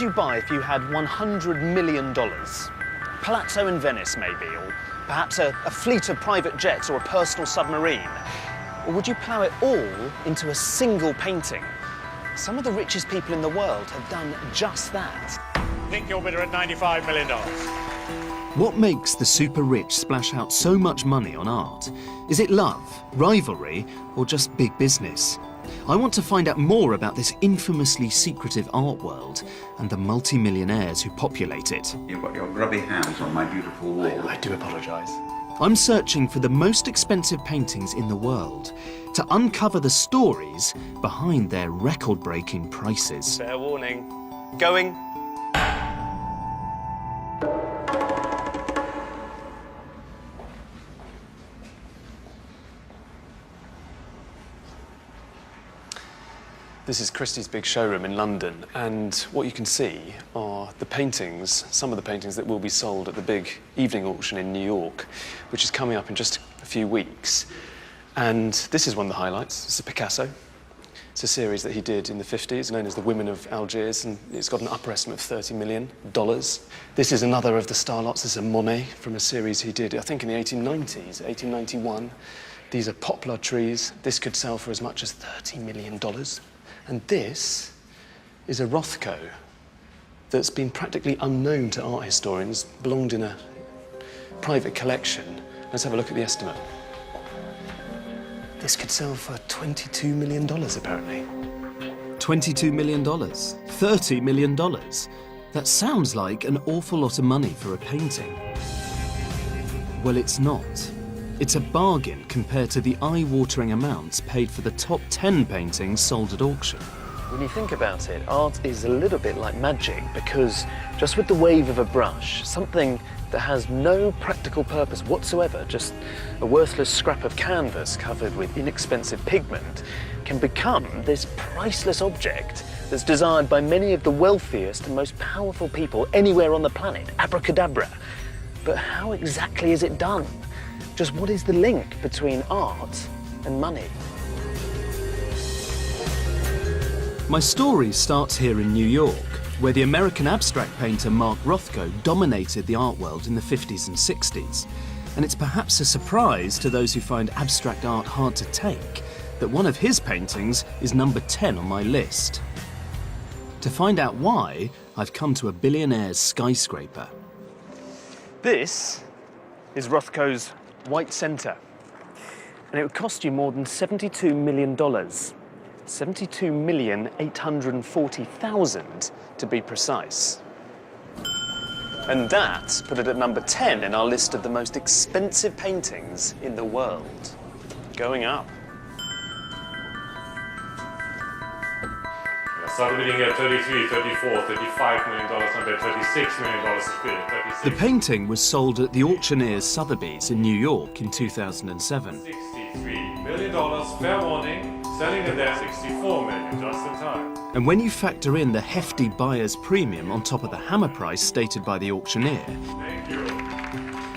you buy if you had $100 million? Palazzo in Venice, maybe, or perhaps a fleet of private jets or a personal submarine? Or would you plough it all into a single painting? Some of the richest people in the world have done just that. I think your bidder at $95 million. What makes the super rich splash out so much money on art? Is it love, rivalry, or just big business? I want to find out more about this infamously secretive art world and the multi-millionaires who populate it. You've got your grubby hands on my beautiful wall. I do apologise. I'm searching for the most expensive paintings in the world to uncover the stories behind their record-breaking prices. Fair warning. Going. This is Christie's big showroom in London, and what you can see are the paintings, some of the paintings that will be sold at the big evening auction in New York, which is coming up in just a few weeks. And this is one of the highlights. It's a Picasso. It's a series that he did in the 50s, known as The Women of Algiers, and it's got an upper estimate of $30 million. This is another of the starlots. This is a Monet from a series he did, I think, in the 1890s, 1891. These are poplar trees. This could sell for as much as $30 million. And this is a Rothko that's been practically unknown to art historians, belonged in a private collection. Let's have a look at the estimate. This could sell for $22 million, apparently. $22 million? $30 million? That sounds like an awful lot of money for a painting. Well, it's not. It's a bargain compared to the eye-watering amounts paid for the top 10 paintings sold at auction. When you think about it, art is a little bit like magic, because just with the wave of a brush, something that has no practical purpose whatsoever, just a worthless scrap of canvas covered with inexpensive pigment, can become this priceless object that's desired by many of the wealthiest and most powerful people anywhere on the planet. Abracadabra. But how exactly is it done? Just what is the link between art and money? My story starts here in New York, where the American abstract painter Mark Rothko dominated the art world in the 50s and 60s. And it's perhaps a surprise to those who find abstract art hard to take that one of his paintings is number 10 on my list. To find out why, I've come to a billionaire's skyscraper. This is Rothko's White Center, and it would cost you more than $72 million. $72,840,000 to be precise. And that put it at number 10 in our list of the most expensive paintings in the world. Going up. Started bidding at $33, $34, $35 million, and then $36 million is bid. The painting was sold at the auctioneer's Sotheby's in New York in 2007. $63 million, fair warning, selling it there $64 million, just in time. And when you factor in the hefty buyer's premium on top of the hammer price stated by the auctioneer, Thank you.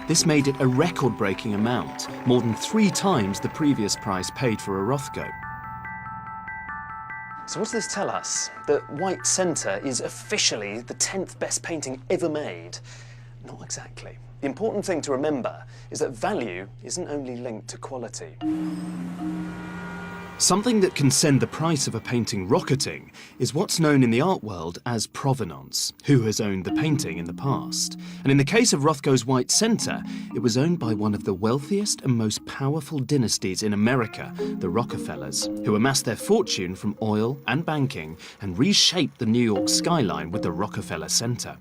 this made it a record-breaking amount, more than 3 times the previous price paid for a Rothko. So what does this tell us? That White Center is officially the 10th best painting ever made? Not exactly. The important thing to remember is that value isn't only linked to quality. Something that can send the price of a painting rocketing is what's known in the art world as provenance, who has owned the painting in the past. And in the case of Rothko's White Center, it was owned by one of the wealthiest and most powerful dynasties in America, the Rockefellers, who amassed their fortune from oil and banking and reshaped the New York skyline with the Rockefeller Center.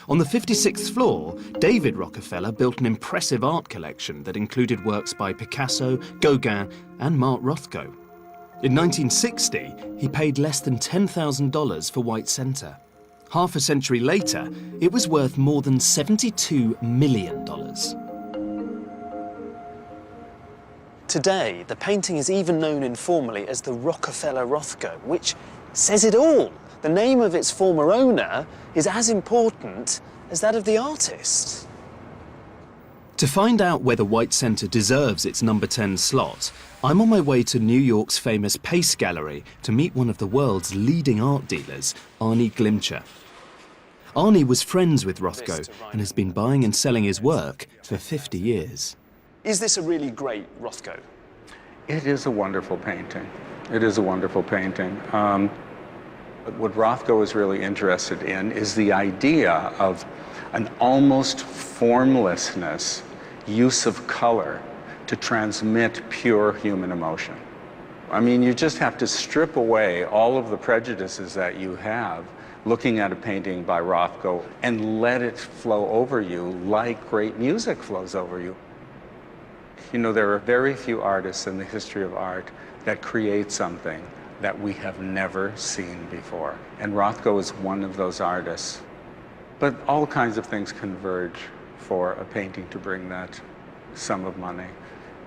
On the 56th floor, David Rockefeller built an impressive art collection that included works by Picasso, Gauguin, and Mark Rothko. In 1960, he paid less than $10,000 for White Center. Half a century later, it was worth more than $72 million. Today, the painting is even known informally as the Rockefeller Rothko, which says it all. The name of its former owner is as important as that of the artist. To find out whether White Center deserves its number 10 slot, I'm on my way to New York's famous Pace Gallery to meet one of the world's leading art dealers, Arnie Glimcher. Arnie was friends with Rothko and has been buying and selling his work for 50 years. Is this a really great Rothko? It is a wonderful painting. It is a wonderful painting. What Rothko is really interested in is the idea of an almost formlessness, use of color to transmit pure human emotion. I mean, you just have to strip away all of the prejudices that you have looking at a painting by Rothko and let it flow over you like great music flows over you. You know, there are very few artists in the history of art that create something that we have never seen before. And Rothko is one of those artists. But all kinds of things converge for a painting to bring that sum of money.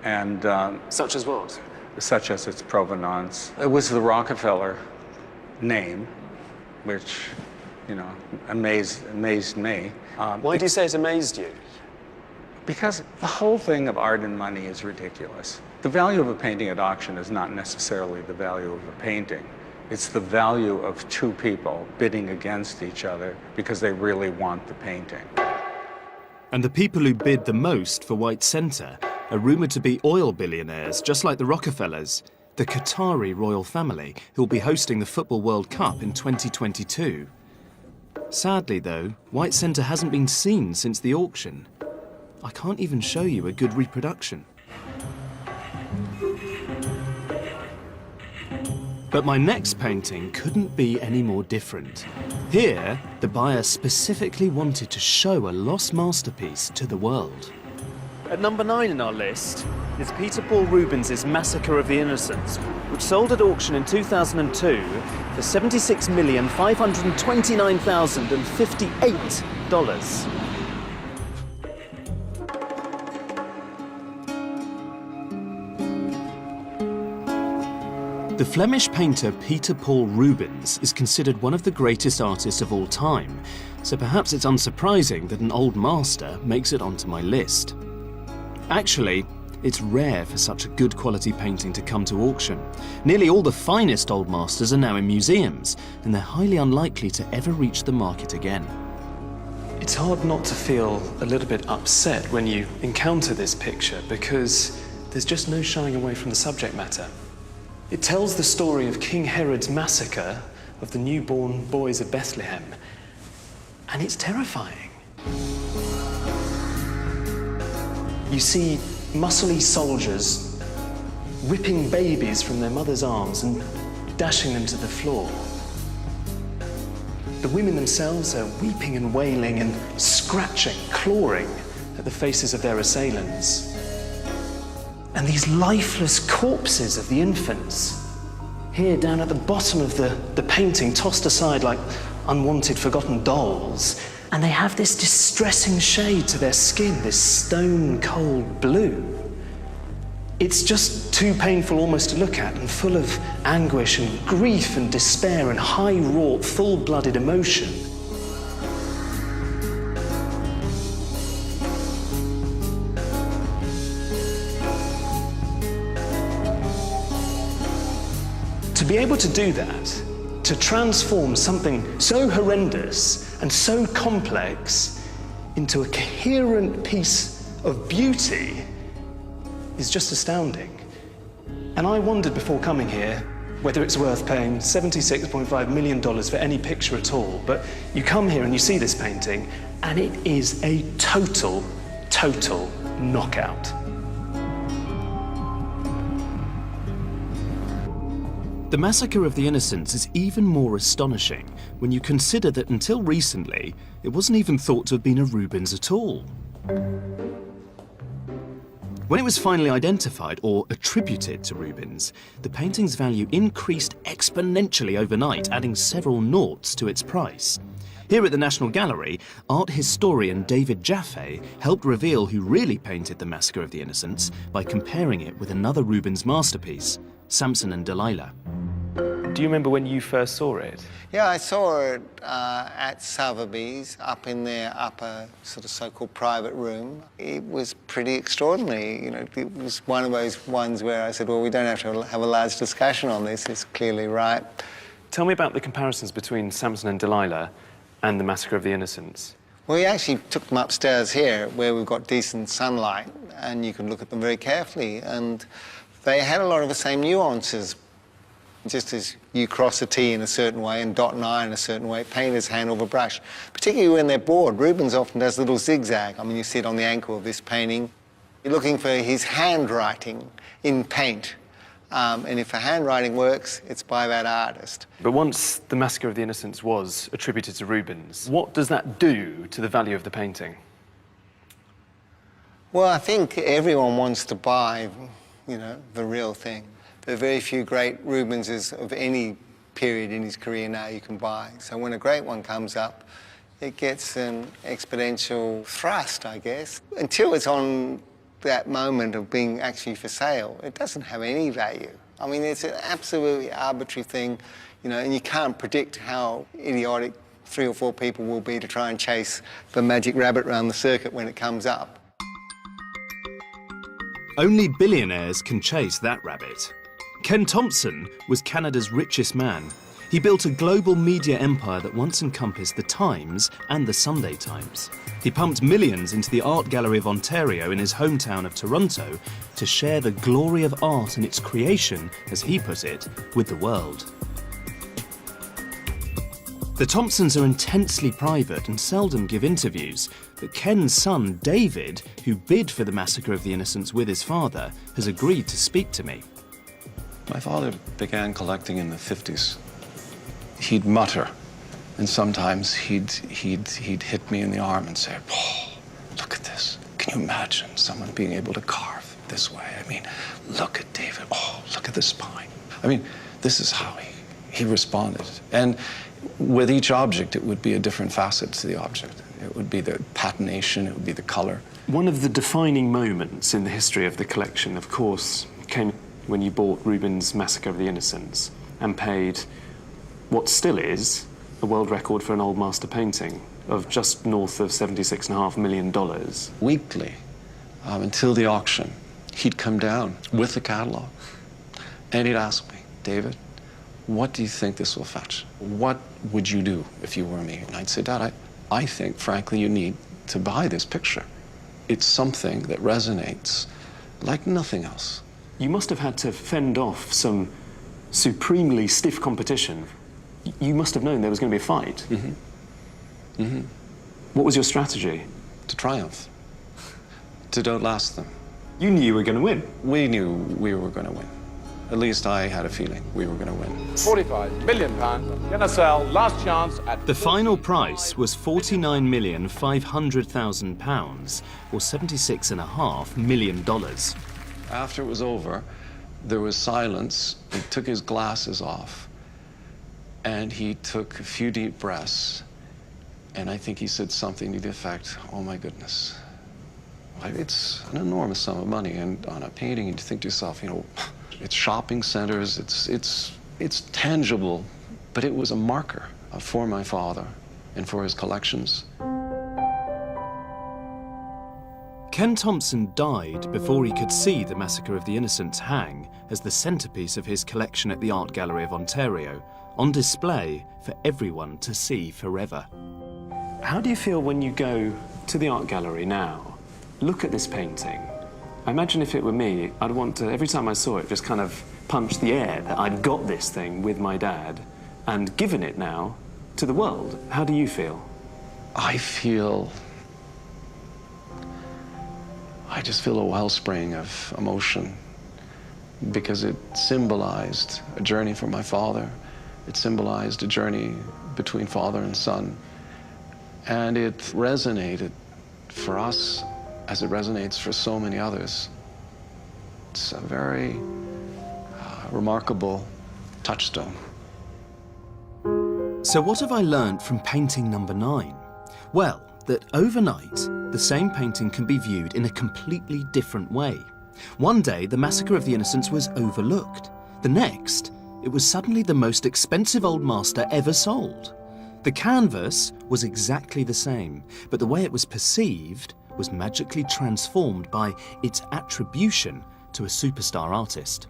And Such as what? such as its provenance. It was the Rockefeller name, which, you know, amazed me. Why do you say it amazed you? Because the whole thing of art and money is ridiculous. The value of a painting at auction is not necessarily the value of a painting. It's the value of two people bidding against each other because they really want the painting. And the people who bid the most for White Center are rumoured to be oil billionaires, just like the Rockefellers, the Qatari royal family, who'll be hosting the Football World Cup in 2022. Sadly, though, White Center hasn't been seen since the auction. I can't even show you a good reproduction. But my next painting couldn't be any more different. Here, the buyer specifically wanted to show a lost masterpiece to the world. At number 9 in our list is Peter Paul Rubens' Massacre of the Innocents, which sold at auction in 2002 for $76,529,058. The Flemish painter Peter Paul Rubens is considered one of the greatest artists of all time, so perhaps it's unsurprising that an old master makes it onto my list. Actually, it's rare for such a good quality painting to come to auction. Nearly all the finest old masters are now in museums, and they're highly unlikely to ever reach the market again. It's hard not to feel a little bit upset when you encounter this picture because there's just no shying away from the subject matter. It tells the story of King Herod's massacre of the newborn boys of Bethlehem, and it's terrifying. You see muscly soldiers ripping babies from their mother's arms and dashing them to the floor. The women themselves are weeping and wailing and scratching, clawing at the faces of their assailants. And these lifeless corpses of the infants, here down at the bottom of the painting, tossed aside like unwanted, forgotten dolls, and they have this distressing shade to their skin, this stone-cold blue. It's just too painful almost to look at, and full of anguish and grief and despair and high-wrought, full-blooded emotion. To be able to do that, to transform something so horrendous and so complex into a coherent piece of beauty is just astounding. And I wondered before coming here whether it's worth paying $76.5 million for any picture at all. But you come here and you see this painting, and it is a total knockout. The Massacre of the Innocents is even more astonishing when you consider that until recently, it wasn't even thought to have been a Rubens at all. When it was finally identified or attributed to Rubens, the painting's value increased exponentially overnight, adding several noughts to its price. Here at the National Gallery, art historian David Jaffe helped reveal who really painted the Massacre of the Innocents by comparing it with another Rubens masterpiece, Samson and Delilah. Do you remember when you first saw it? Yeah, I saw it at Sotheby's, up in their upper sort of so-called private room. It was pretty extraordinary. You know, it was one of those ones where I said, well, we don't have to have a large discussion on this. It's clearly right. Tell me about the comparisons between Samson and Delilah and the Massacre of the Innocents? Well, we actually took them upstairs here where we've got decent sunlight and you can look at them very carefully, and they had a lot of the same nuances. Just as you cross a T in a certain way and dot an I in a certain way, painters handle the brush. Particularly when they're bored. Rubens often does a little zigzag. I mean, you see it on the ankle of this painting. You're looking for his handwriting in paint. And if the handwriting works, it's by that artist. But once the Massacre of the Innocents was attributed to Rubens, what does that do to the value of the painting? Well, I think everyone wants to buy, you know, the real thing. There are very few great Rubenses of any period in his career now you can buy. So when a great one comes up, it gets an exponential thrust, I guess. Until it's on that moment of being actually for sale, it doesn't have any value. I mean, it's an absolutely arbitrary thing, you know, and you can't predict how idiotic 3 or 4 people will be to try and chase the magic rabbit around the circuit when it comes up. Only billionaires can chase that rabbit. Ken Thompson was Canada's richest man. He built a global media empire that once encompassed the Times and the Sunday Times. He pumped millions into the Art Gallery of Ontario in his hometown of Toronto to share the glory of art and its creation, as he put it, with the world. The Thompsons are intensely private and seldom give interviews, but Ken's son, David, who bid for the Massacre of the Innocents with his father, has agreed to speak to me. My father began collecting in the 50s. He'd mutter, and sometimes he'd hit me in the arm and say, "Paul, look at this. Can you imagine someone being able to carve this way? I mean, look at David. Oh, look at the spine." I mean, this is how he responded. And with each object, it would be a different facet to the object. It would be the patination, it would be the color. One of the defining moments in the history of the collection, of course, came when you bought Rubens' Massacre of the Innocents and paid what still is a world record for an old master painting of just north of $76.5 million. Weekly, until the auction, he'd come down with the catalog and he'd ask me, "David, what do you think this will fetch? What would you do if you were me?" And I'd say, "Dad, I think, frankly, you need to buy this picture. It's something that resonates like nothing else." You must have had to fend off some supremely stiff competition. You must have known there was going to be a fight. Mm-hmm. Mm-hmm. What was your strategy? To triumph, to outlast them. You knew you were going to win. We knew we were going to win. At least I had a feeling we were going to win. £45 million. Gonna sell. Last chance at... The final price was £49,500,000, or $76.5 million. After it was over, there was silence. He took his glasses off, and he took a few deep breaths, and I think he said something to the effect, "Oh my goodness." It's an enormous sum of money, and on a painting, you think to yourself, you know, it's shopping centers, it's tangible, but it was a marker for my father and for his collections. Ken Thompson died before he could see the Massacre of the Innocents hang as the centrepiece of his collection at the Art Gallery of Ontario, on display for everyone to see forever. How do you feel when you go to the art gallery now, look at this painting? I imagine if it were me, I'd want to, every time I saw it, just kind of punch the air that I'd got this thing with my dad and given it now to the world. How do you feel? I just feel a wellspring of emotion because it symbolized a journey for my father. It symbolized a journey between father and son. And it resonated for us as it resonates for so many others. It's a very remarkable touchstone. So what have I learnt from painting number 9? Well, that overnight, the same painting can be viewed in a completely different way. One day, the Massacre of the Innocents was overlooked. The next, it was suddenly the most expensive old master ever sold. The canvas was exactly the same, but the way it was perceived was magically transformed by its attribution to a superstar artist.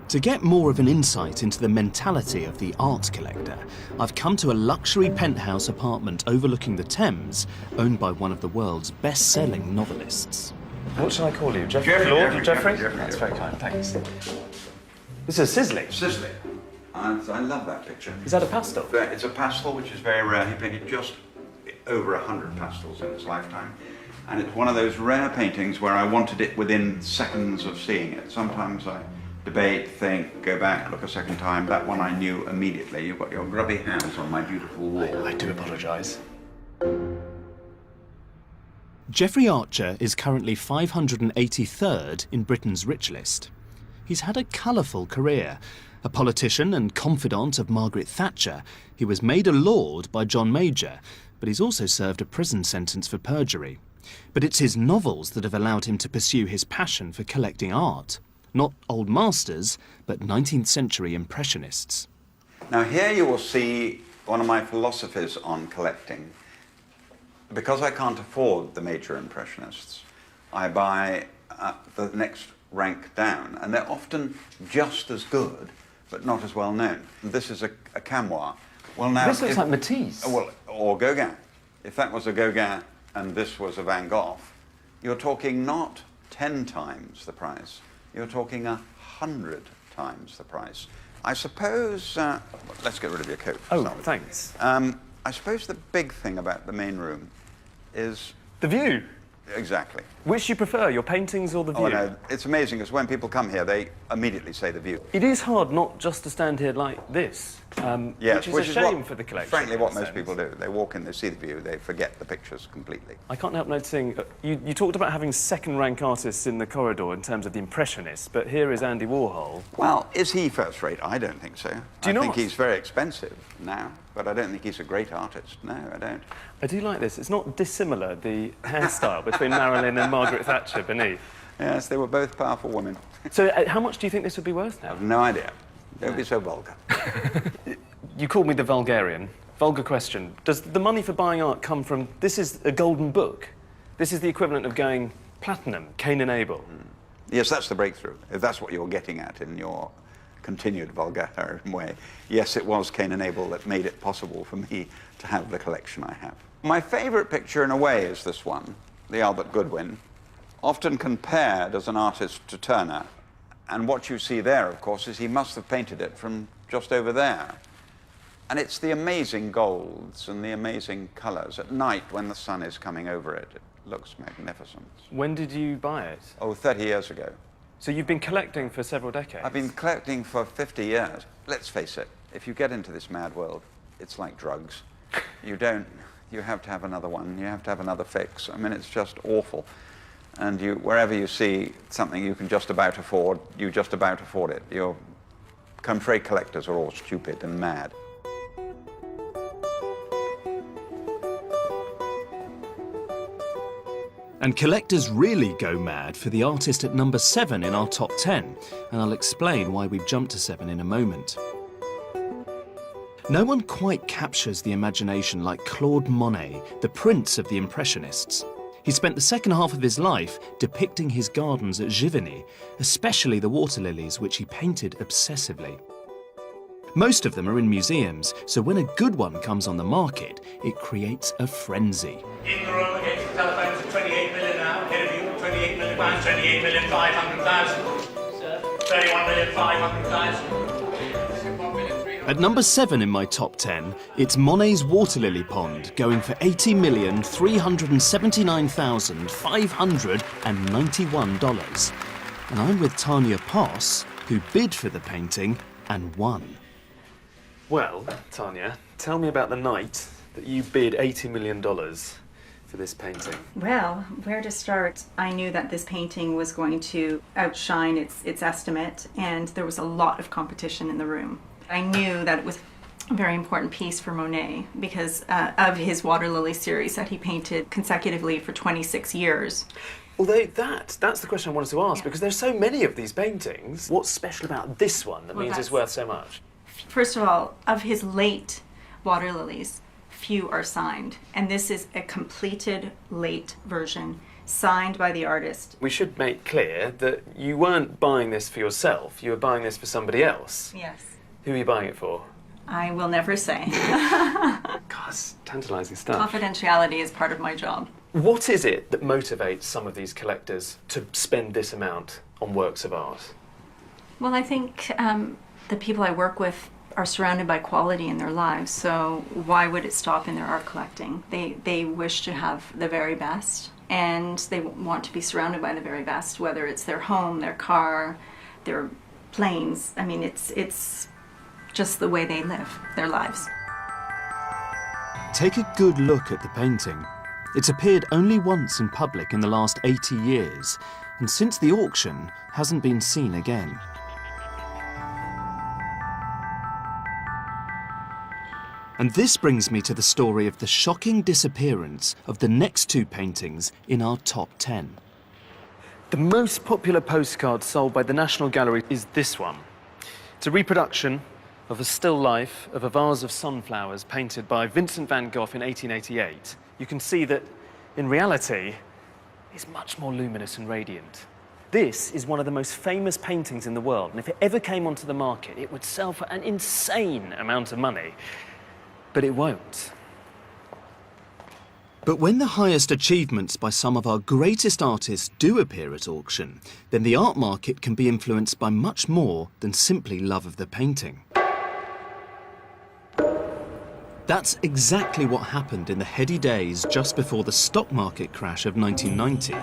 To get more of an insight into the mentality of the art collector, I've come to a luxury penthouse apartment overlooking the Thames, owned by one of the world's best-selling novelists. What shall I call you? Jeffrey? Jeffrey, Lord? Jeffrey, Jeffrey? Jeffrey, That's Jeffrey. very kind, thanks. This is sizzling. Sizzling. I love that picture. Is that a pastel? It's a pastel, which is very rare. He painted just over 100 pastels in his lifetime. And it's one of those rare paintings where I wanted it within seconds of seeing it. Sometimes I debate, think, go back, look a second time. That one I knew immediately. You've got your grubby hands on my beautiful wall. I do apologise. Geoffrey Archer is currently 583rd in Britain's rich list. He's had a colourful career. A politician and confidant of Margaret Thatcher, he was made a lord by John Major, but he's also served a prison sentence for perjury. But it's his novels that have allowed him to pursue his passion for collecting art. Not old masters, but 19th century impressionists. Now here you will see one of my philosophies on collecting. Because I can't afford the major impressionists, I buy the next rank down, and they're often just as good, but not as well known. This is a Camois. Well, now, This looks like Matisse. Well, or Gauguin. If that was a Gauguin and this was a Van Gogh, you're talking not 10 times the price, you're talking 100 times the price. I suppose, let's get rid of your coat. Oh, Sorry. thanks. I suppose the big thing about the main room is... The view. Exactly. Which do you prefer, your paintings or the view? Oh, no, it's amazing because when people come here, they immediately say the view. It is hard not just to stand here like this, Yes, which is a shame what, for the collection. frankly, in what a most sense. people do. They walk in, they see the view, they forget the pictures completely. I can't help noticing, you talked about having second-rank artists in the corridor in terms of the Impressionists, but here is Andy Warhol. Well, is he first rate? I don't think so. Do you I think not? he's very expensive now, but I don't think he's a great artist. No, I don't. I do like this. It's not dissimilar, the hairstyle between Marilyn and Margaret Thatcher beneath. Yes, they were both powerful women. So how much do you think this would be worth now? I've no idea. Don't be so vulgar. You called me the vulgarian. Vulgar question. Does the money for buying art come from... This is a golden book. This is the equivalent of going platinum, Cain and Abel. Yes, that's the breakthrough, if that's what you're getting at in your continued vulgar way. Yes, it was Cain and Abel that made it possible for me to have the collection I have. My favourite picture, in a way, is this one, the Albert Goodwin, often compared as an artist to Turner. And what you see there, of course, is he must have painted it from just over there. And it's the amazing golds and the amazing colours. At night, when the sun is coming over it, it looks magnificent. When did you buy it? Oh, 30 years ago. So you've been collecting for several decades? I've been collecting for 50 years. Let's face it, if you get into this mad world, it's like drugs. You have to have another one, you have to have another fix. I mean, it's just awful. And wherever you see something you can just about afford, you just about afford it. Your contrary collectors are all stupid and mad. And collectors really go mad for the artist at number 7 in our top 10, and I'll explain why we've jumped to 7 in a moment. No one quite captures the imagination like Claude Monet, the prince of the Impressionists. He spent the second half of his life depicting his gardens at Giverny, especially the water lilies, which he painted obsessively. Most of them are in museums, so when a good one comes on the market, it creates a frenzy. In the room against the telephones at 28 million now, ahead of you, 28 million pounds, 28,500,000. 31,500,000. At number 7 in my top 10, it's Monet's Water Lily Pond, going for $80,379,591. And I'm with Tanya Poss, who bid for the painting and won. Well, Tanya, tell me about the night that you bid $80 million for this painting. Well, where to start? I knew that this painting was going to outshine its estimate, and there was a lot of competition in the room. I knew that it was a very important piece for Monet because of his Water Lily series that he painted consecutively for 26 years. Although that's the question I wanted to ask, because there's so many of these paintings. What's special about this one that means it's worth so much? First of all, of his late water lilies, few are signed, and this is a completed late version. signed by the artist. We should make clear that you weren't buying this for yourself, you were buying this for somebody else. Yes. Who are you buying it for? I will never say. God, it's tantalising stuff. Confidentiality is part of my job. What is it that motivates some of these collectors to spend this amount on works of art? Well, I think the people I work with are surrounded by quality in their lives, so why would it stop in their art collecting? They wish to have the very best, and they want to be surrounded by the very best, whether it's their home, their car, their planes. I mean, it's just the way they live their lives. Take a good look at the painting. It's appeared only once in public in the last 80 years, and since the auction, hasn't been seen again. And this brings me to the story of the shocking disappearance of the next two paintings in our top 10. The most popular postcard sold by the National Gallery is this one. It's a reproduction of a still life of a vase of sunflowers painted by Vincent van Gogh in 1888. You can see that, in reality, it's much more luminous and radiant. This is one of the most famous paintings in the world, and if it ever came onto the market, it would sell for an insane amount of money. But it won't. But when the highest achievements by some of our greatest artists do appear at auction, then the art market can be influenced by much more than simply love of the painting. That's exactly what happened in the heady days just before the stock market crash of 1990,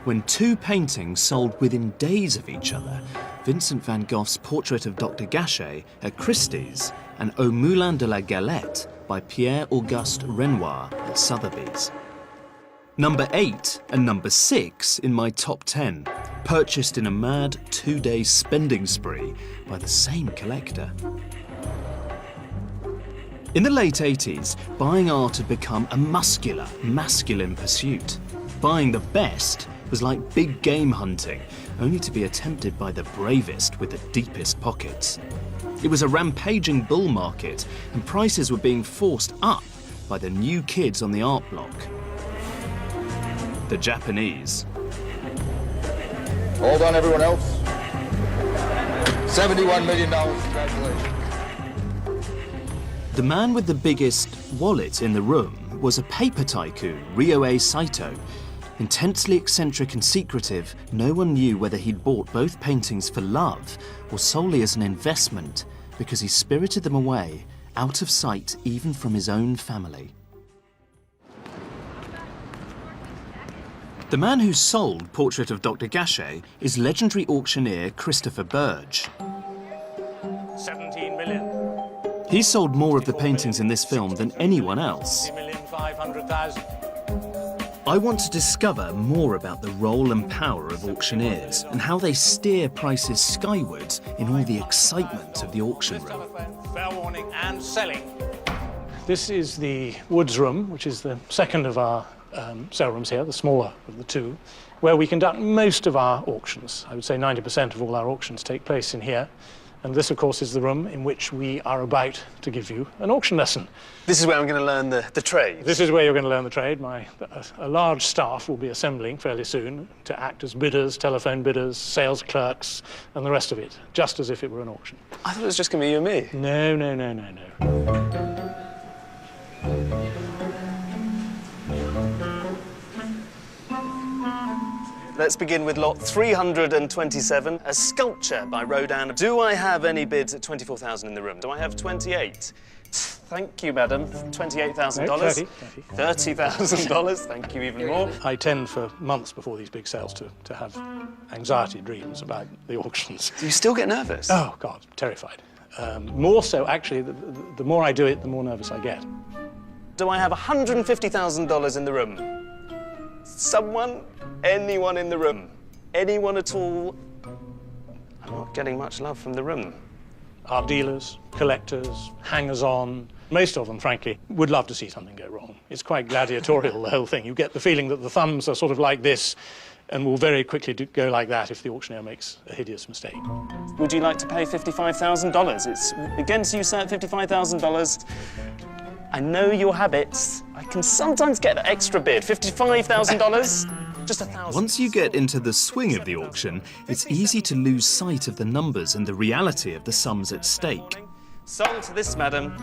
when two paintings sold within days of each other, Vincent van Gogh's portrait of Dr. Gachet at Christie's and Au Moulin de la Galette by Pierre-Auguste Renoir at Sotheby's. Number 8 and number 6 in my top 10, purchased in a mad 2-day spending spree by the same collector. In the late 80s, buying art had become a muscular, masculine pursuit. Buying the best was like big game hunting, only to be attempted by the bravest with the deepest pockets. It was a rampaging bull market, and prices were being forced up by the new kids on the art block. The Japanese. Hold on, everyone else. $71 million, congratulations. The man with the biggest wallet in the room was a paper tycoon, Ryohei Saito. Intensely eccentric and secretive, no one knew whether he'd bought both paintings for love or solely as an investment, because he spirited them away, out of sight even from his own family. The man who sold Portrait of Dr. Gachet is legendary auctioneer Christopher Burge. 17 million. He sold more of the paintings in this film than anyone else. 60,500,000. I want to discover more about the role and power of auctioneers and how they steer prices skywards in all the excitement of the auction room. Fair warning and selling. This is the Woods Room, which is the second of our sale rooms here, the smaller of the two, where we conduct most of our auctions. I would say 90% of all our auctions take place in here. And this, of course, is the room in which we are about to give you an auction lesson. This is where I'm going to learn the trade. This is where you're going to learn the trade. A large staff will be assembling fairly soon to act as bidders, telephone bidders, sales clerks, and the rest of it, just as if it were an auction. I thought it was just going to be you and me. No, no, no, no, no. Let's begin with lot 327, a sculpture by Rodin. Do I have any bids at 24,000 in the room? Do I have 28? Thank you, madam. $28,000. No, 30. $30,000. Thank you even more. I tend for months before these big sales to have anxiety dreams about the auctions. Do you still get nervous? Oh, God, terrified. More so, actually, the more I do it, the more nervous I get. Do I have $150,000 in the room? Someone? Anyone in the room? Anyone at all? I'm not getting much love from the room. Art dealers, collectors, hangers-on, most of them, frankly, would love to see something go wrong. It's quite gladiatorial, the whole thing. You get the feeling that the thumbs are sort of like this and will very quickly go like that if the auctioneer makes a hideous mistake. Would you like to pay $55,000? It's against you, sir, $55,000. I know your habits. I can sometimes get that extra bid, $55,000. Just 1,000. Once you get into the swing of the auction, it's easy to lose sight of the numbers and the reality of the sums at stake. Sold to this madam,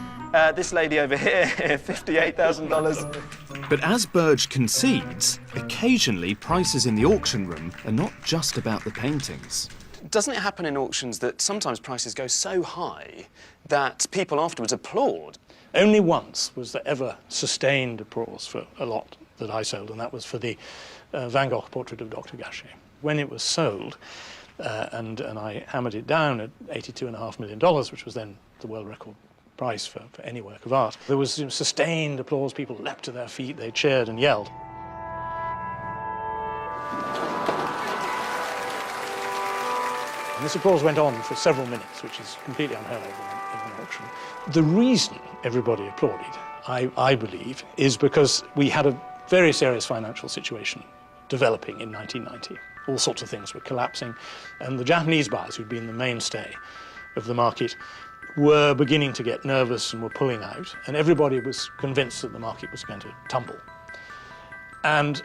this lady over here, $58,000. But as Burge concedes, occasionally prices in the auction room are not just about the paintings. Doesn't it happen in auctions that sometimes prices go so high that people afterwards applaud? Only once was there ever sustained applause for a lot that I sold, and that was for the Van Gogh portrait of Dr. Gachet. When it was sold, and I hammered it down at $82.5 million, which was then the world record price for any work of art, there was sustained applause. People leapt to their feet, they cheered and yelled. And this applause went on for several minutes, which is completely unheard of in an auction. The reason everybody applauded, I believe, is because we had a very serious financial situation developing in 1990. All sorts of things were collapsing, and the Japanese buyers, who'd been the mainstay of the market, were beginning to get nervous and were pulling out, and everybody was convinced that the market was going to tumble. And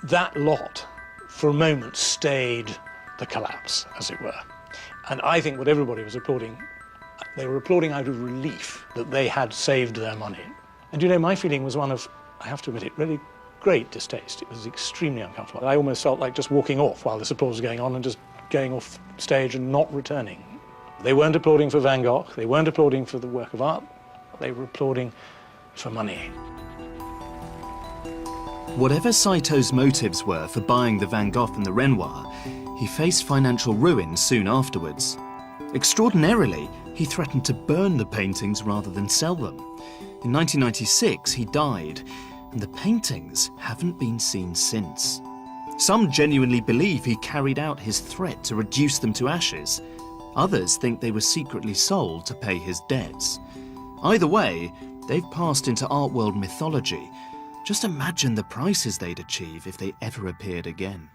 that lot, for a moment, stayed the collapse, as it were. And I think what everybody was applauding, they were applauding out of relief that they had saved their money. And you know, my feeling was one of, I have to admit it, really great distaste. It was extremely uncomfortable. I almost felt like just walking off while this applause was going on and just going off stage and not returning. They weren't applauding for Van Gogh, they weren't applauding for the work of art, they were applauding for money. Whatever Saito's motives were for buying the Van Gogh and the Renoir, he faced financial ruin soon afterwards. Extraordinarily, he threatened to burn the paintings rather than sell them. In 1996, he died, and the paintings haven't been seen since. Some genuinely believe he carried out his threat to reduce them to ashes. Others think they were secretly sold to pay his debts. Either way, they've passed into art world mythology. Just imagine the prices they'd achieve if they ever appeared again.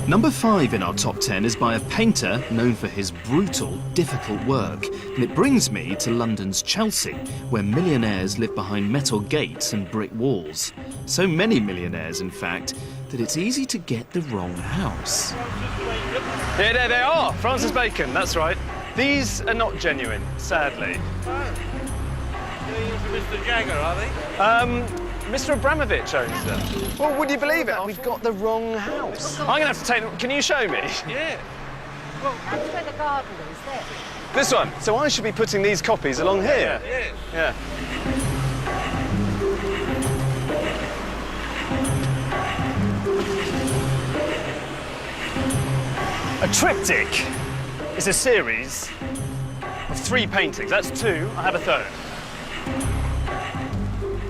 Number 5 in our top 10 is by a painter known for his brutal, difficult work, and it brings me to London's Chelsea, where millionaires live behind metal gates and brick walls. So many millionaires, in fact, that it's easy to get the wrong house. Yeah, there they are, Francis Bacon, that's right. These are not genuine, sadly. Mr. Jagger, are they? Mr. Abramovich owns them. Well, would you believe it? We've got the wrong house. I'm going to have to take them. Can you show me? Yeah. Well, that's where the garden is, there. This one. So I should be putting these copies along here. Yes. Yeah. A triptych is a series of 3 paintings. That's 2. I have a third.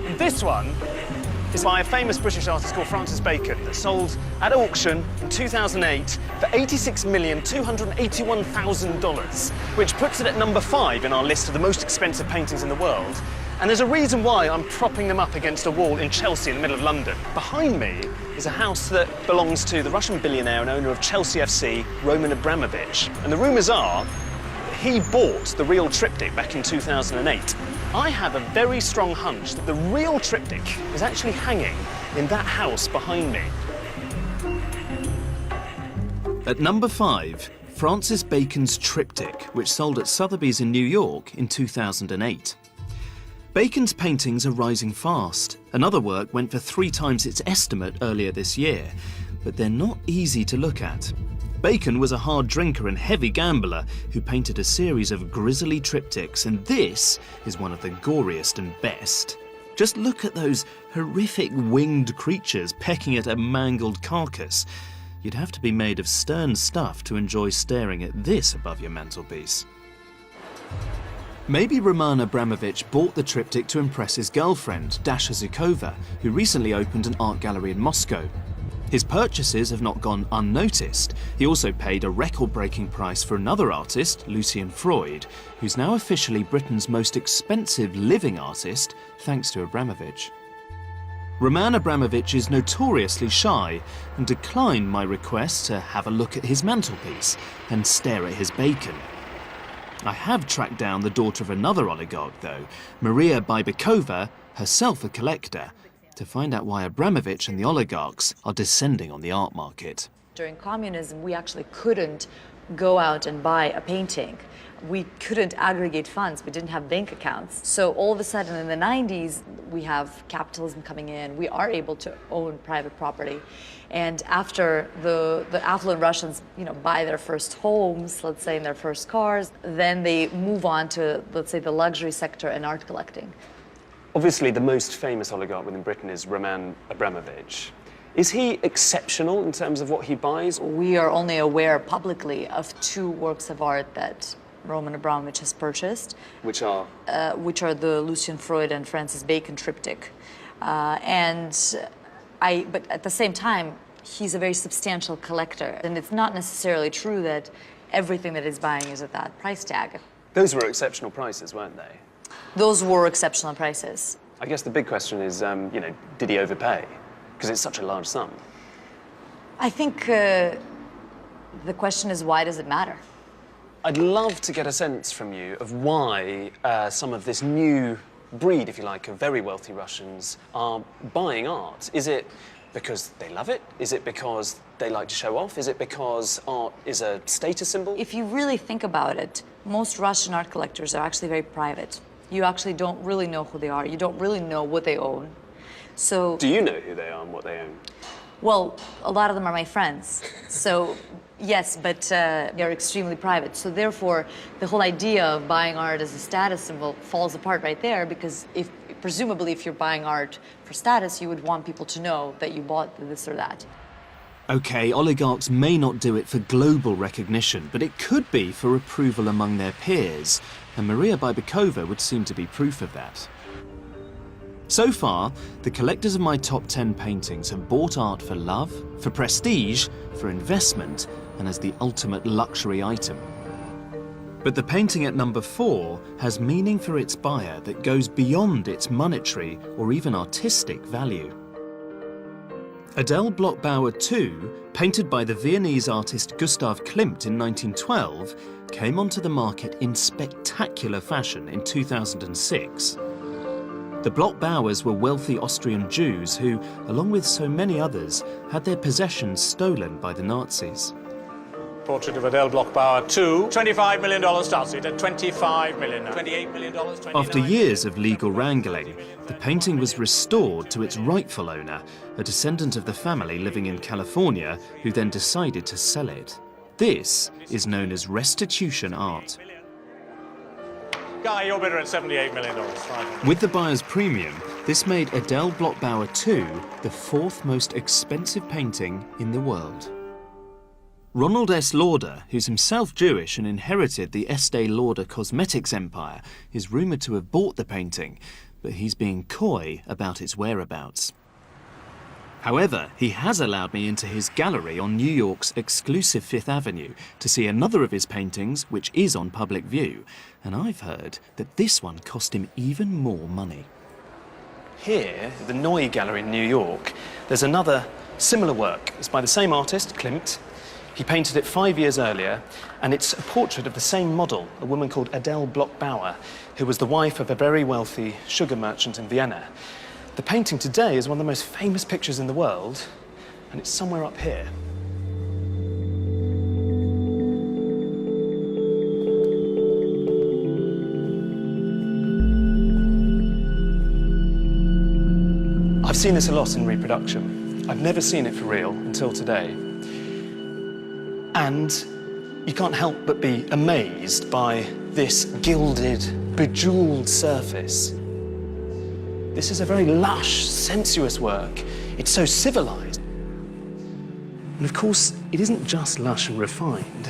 And this one is by a famous British artist called Francis Bacon that sold at auction in 2008 for $86,281,000, which puts it at number 5 in our list of the most expensive paintings in the world. And there's a reason why I'm propping them up against a wall in Chelsea in the middle of London. Behind me is a house that belongs to the Russian billionaire and owner of Chelsea FC, Roman Abramovich. And the rumours are that he bought the real triptych back in 2008. I have a very strong hunch that the real triptych is actually hanging in that house behind me. At number 5, Francis Bacon's triptych, which sold at Sotheby's in New York in 2008. Bacon's paintings are rising fast. Another work went for 3 times its estimate earlier this year, but they're not easy to look at. Bacon was a hard drinker and heavy gambler who painted a series of grisly triptychs, and this is one of the goriest and best. Just look at those horrific winged creatures pecking at a mangled carcass. You'd have to be made of stern stuff to enjoy staring at this above your mantelpiece. Maybe Roman Abramovich bought the triptych to impress his girlfriend, Dasha Zhukova, who recently opened an art gallery in Moscow. His purchases have not gone unnoticed. He also paid a record-breaking price for another artist, Lucian Freud, who's now officially Britain's most expensive living artist, thanks to Abramovich. Roman Abramovich is notoriously shy and declined my request to have a look at his mantelpiece and stare at his bacon. I have tracked down the daughter of another oligarch, though, Maria Bybakova, herself a collector, to find out why Abramovich and the oligarchs are descending on the art market. During communism, we actually couldn't go out and buy a painting. We couldn't aggregate funds. We didn't have bank accounts. So all of a sudden in the 90s, we have capitalism coming in. We are able to own private property. And after the affluent Russians, buy their first homes, let's say, in their first cars, then they move on to, let's say, the luxury sector and art collecting. Obviously, the most famous oligarch within Britain is Roman Abramovich. Is he exceptional in terms of what he buys? We are only aware publicly of 2 works of art that Roman Abramovich has purchased. Which are? Which are the Lucian Freud and Francis Bacon triptych. But at the same time, he's a very substantial collector. And it's not necessarily true that everything that he's buying is at that price tag. Those were exceptional prices, weren't they? Those were exceptional prices. I guess the big question is, did he overpay? Because it's such a large sum. I think the question is, why does it matter? I'd love to get a sense from you of why some of this new breed, if you like, of very wealthy Russians are buying art. Is it because they love it? Is it because they like to show off? Is it because art is a status symbol? If you really think about it, most Russian art collectors are actually very private. You actually don't really know who they are. You don't really know what they own. So... Do you know who they are and what they own? Well, a lot of them are my friends. So, yes, but they're extremely private. So therefore, the whole idea of buying art as a status symbol falls apart right there, because presumably if you're buying art for status, you would want people to know that you bought this or that. OK, oligarchs may not do it for global recognition, but it could be for approval among their peers, and Maria Bybakova would seem to be proof of that. So far, the collectors of my top 10 paintings have bought art for love, for prestige, for investment, and as the ultimate luxury item. But the painting at number 4 has meaning for its buyer that goes beyond its monetary or even artistic value. Adele Bloch-Bauer II, painted by the Viennese artist Gustav Klimt in 1912, came onto the market in spectacular fashion in 2006. The Bloch-Bauers were wealthy Austrian Jews who, along with so many others, had their possessions stolen by the Nazis. Portrait of Adele Bloch-Bauer II, $25 million starts it at $25 million now. $28 million, $29 After years of legal wrangling, the painting was restored to its rightful owner, a descendant of the family living in California, who then decided to sell it. This is known as restitution art. Guy, your bidder at $78 million. With the buyer's premium, this made Adele Bloch-Bauer II the 4th most expensive painting in the world. Ronald S. Lauder, who's himself Jewish and inherited the Estee Lauder cosmetics empire, is rumoured to have bought the painting, but he's being coy about its whereabouts. However, he has allowed me into his gallery on New York's exclusive Fifth Avenue to see another of his paintings, which is on public view, and I've heard that this one cost him even more money. Here, at the Neue Gallery in New York, there's another similar work. It's by the same artist, Klimt. He painted it 5 years earlier, and it's a portrait of the same model, a woman called Adele Bloch-Bauer, who was the wife of a very wealthy sugar merchant in Vienna. The painting today is one of the most famous pictures in the world, and it's somewhere up here. I've seen this a lot in reproduction. I've never seen it for real until today. And you can't help but be amazed by this gilded, bejeweled surface. This is a very lush, sensuous work. It's so civilized. And of course, it isn't just lush and refined.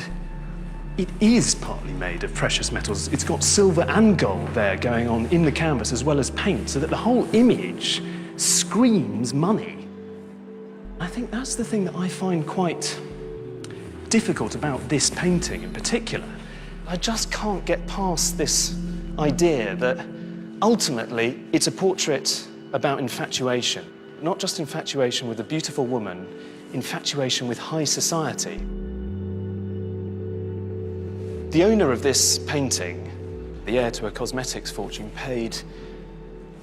It is partly made of precious metals. It's got silver and gold there going on in the canvas as well as paint, so that the whole image screams money. I think that's the thing that I find quite difficult about this painting in particular. I just can't get past this idea that ultimately it's a portrait about infatuation. Not just infatuation with a beautiful woman, infatuation with high society. The owner of this painting, the heir to a cosmetics fortune, paid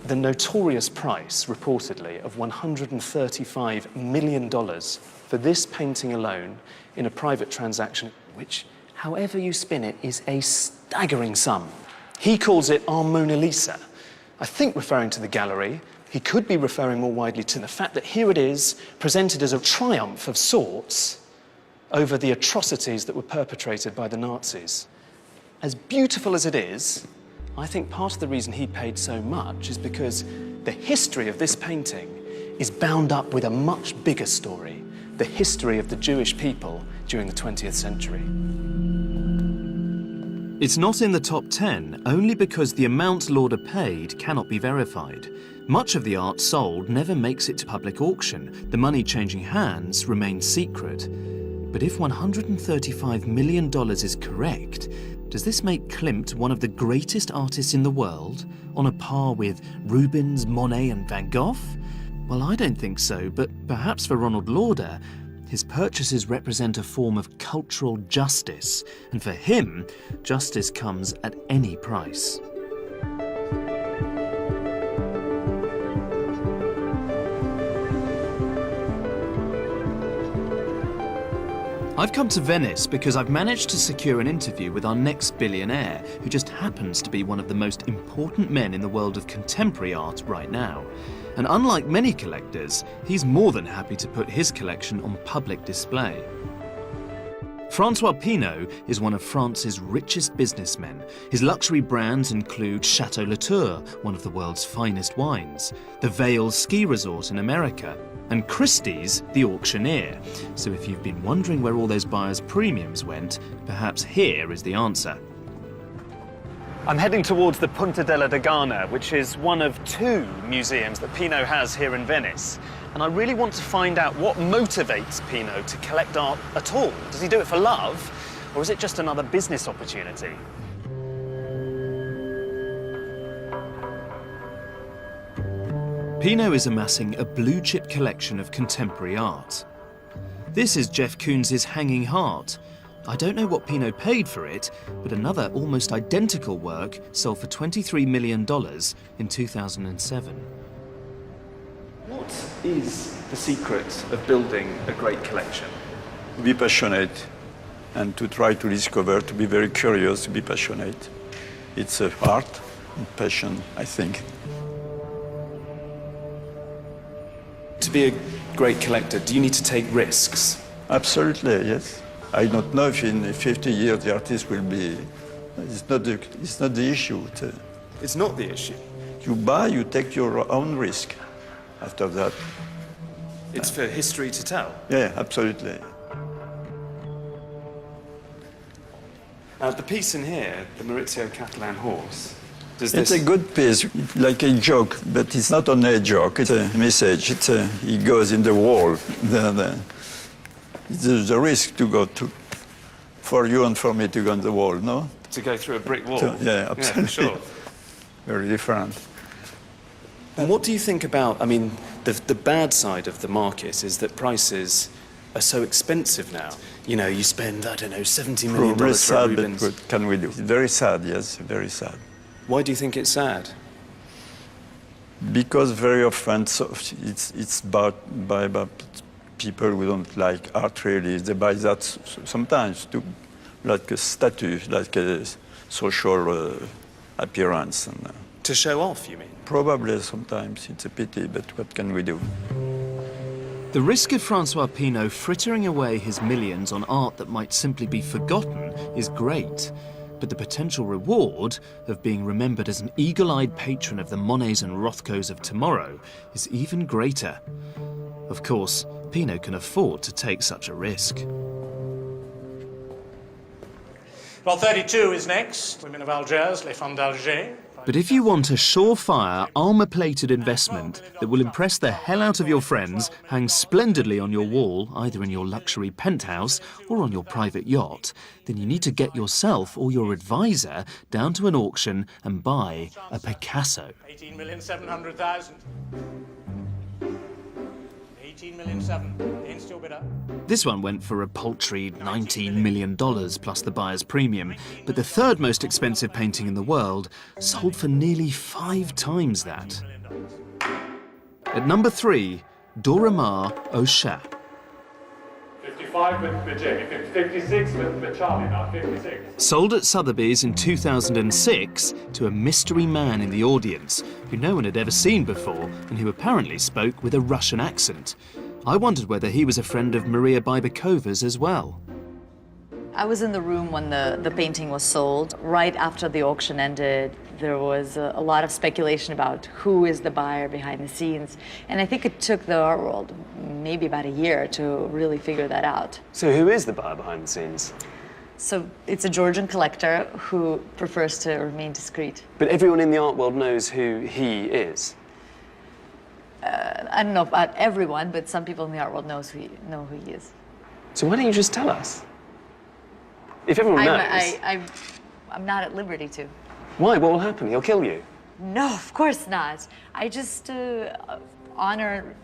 the notorious price, reportedly, of $135 million for this painting alone in a private transaction, which, however you spin it, is a staggering sum. He calls it our Mona Lisa, I think referring to the gallery. He could be referring more widely to the fact that here it is, presented as a triumph of sorts over the atrocities that were perpetrated by the Nazis. As beautiful as it is, I think part of the reason he paid so much is because the history of this painting is bound up with a much bigger story, the history of the Jewish people during the 20th century. It's not in the top 10 only because the amount Lauder paid cannot be verified. Much of the art sold never makes it to public auction. The money changing hands remains secret. But if $135 million is correct, does this make Klimt one of the greatest artists in the world, on a par with Rubens, Monet and Van Gogh? Well, I don't think so, but perhaps for Ronald Lauder, his purchases represent a form of cultural justice, and for him, justice comes at any price. I've come to Venice because I've managed to secure an interview with our next billionaire, who just happens to be one of the most important men in the world of contemporary art right now. And unlike many collectors, he's more than happy to put his collection on public display. Francois Pinault is one of France's richest businessmen. His luxury brands include Chateau Latour, one of the world's finest wines, the Vail ski resort in America, and Christie's, the auctioneer. So if you've been wondering where all those buyers' premiums went, perhaps here is the answer. I'm heading towards the Punta della Dogana, which is one of two museums that Pinault has here in Venice. And I really want to find out what motivates Pinault to collect art at all. Does he do it for love, or is it just another business opportunity? Pinault is amassing a blue-chip collection of contemporary art. This is Jeff Koons's Hanging Heart. I don't know what Pinault paid for it, but another almost identical work sold for $23 million in 2007. What is the secret of building a great collection? Be passionate and to try to discover, to be very curious, to be passionate. It's art and passion, I think. To be a great collector, do you need to take risks? Absolutely, yes. I don't know if in 50 years the artist will be... It's not the issue. It's not the issue? You buy, you take your own risk. After that... It's for history to tell? Yeah, absolutely. The piece in here, the Maurizio Catalan horse, It's a good piece, like a joke, but it's not only a joke, it's a message. It goes in the wall. There's a risk to go to, for you and for me to go on the wall, no? To go through a brick wall? Yeah, absolutely. Yeah, for sure. Very different. And what do you think about, I mean, the bad side of the market is that prices are so expensive now. You know, you spend, I don't know, $70 million Very for sad, Rubens. but what can we do? It's very sad, yes, very sad. Why do you think it's sad? Because very often it's bought by people who don't like art really. They buy that sometimes to, like a status, like a social appearance. And, to show off, you mean? Probably sometimes. It's a pity, but what can we do? The risk of Francois Pinault frittering away his millions on art that might simply be forgotten is great. But the potential reward of being remembered as an eagle-eyed patron of the Monets and Rothkos of tomorrow is even greater. Of course, Pinault can afford to take such a risk. Well, 32 is next. Women of Algiers, Les Femmes d'Alger. But if you want a surefire, armour-plated investment that will impress the hell out of your friends, hang splendidly on your wall, either in your luxury penthouse or on your private yacht, then you need to get yourself or your advisor down to an auction and buy a Picasso. 18,700,000. 18,700,000. Against your bidder. This one went for a paltry $19 million plus the buyer's premium, but the third most expensive painting in the world sold for nearly 5 times that. At number 3, Dora Maar au Chat. 55 with Jamie, 56 with Charlie now, 56. Sold at Sotheby's in 2006 to a mystery man in the audience who no one had ever seen before and who apparently spoke with a Russian accent. I wondered whether he was a friend of Maria Bybakova's as well. I was in the room when the painting was sold. Right after the auction ended, there was a lot of speculation about who is the buyer behind the scenes. And I think it took the art world maybe about a year to really figure that out. So who is the buyer behind the scenes? So it's a Georgian collector who prefers to remain discreet. But everyone in the art world knows who he is. I don't know about everyone, but some people in the art world know who he is. So why don't you just tell us? If everyone knows... I'm not at liberty to. Why? What will happen? He'll kill you. No, of course not. I just honor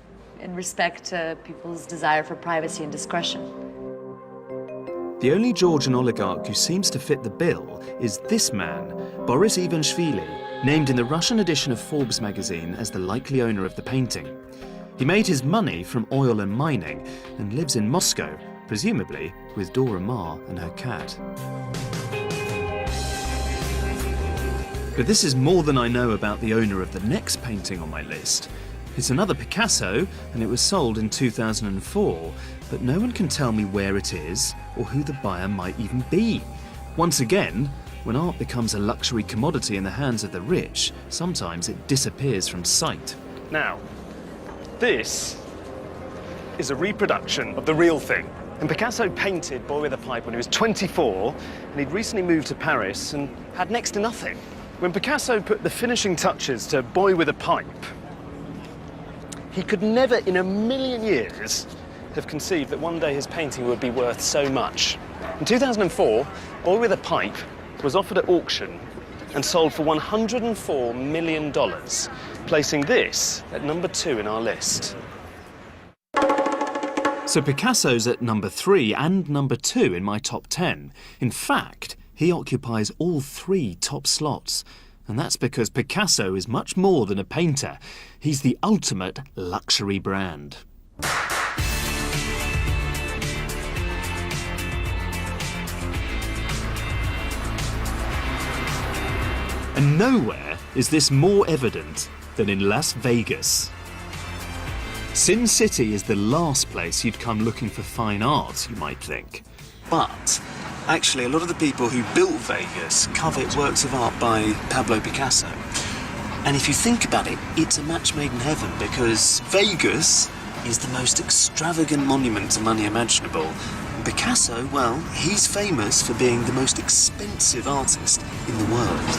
and respect people's desire for privacy and discretion. The only Georgian oligarch who seems to fit the bill is this man, Boris Ivanishvili, named in the Russian edition of Forbes magazine as the likely owner of the painting. He made his money from oil and mining and lives in Moscow, presumably with Dora Maar and her cat. But this is more than I know about the owner of the next painting on my list. It's another Picasso, and it was sold in 2004, but no one can tell me where it is or who the buyer might even be. Once again, when art becomes a luxury commodity in the hands of the rich, sometimes it disappears from sight. Now, this is a reproduction of the real thing. And Picasso painted Boy with a Pipe when he was 24, and he'd recently moved to Paris and had next to nothing. When Picasso put the finishing touches to Boy with a Pipe, he could never in a million years have conceived that one day his painting would be worth so much. In 2004, Boy with a Pipe was offered at auction and sold for $104 million, placing this at number 2 in our list. So Picasso's at number 3 and number 2 in my top 10. In fact, he occupies all 3 top slots. And that's because Picasso is much more than a painter. He's the ultimate luxury brand. And nowhere is this more evident than in Las Vegas. Sin City is the last place you'd come looking for fine art, you might think. But actually, a lot of the people who built Vegas covet works of art by Pablo Picasso. And if you think about it, it's a match made in heaven, because Vegas is the most extravagant monument to money imaginable. And Picasso, well, he's famous for being the most expensive artist in the world.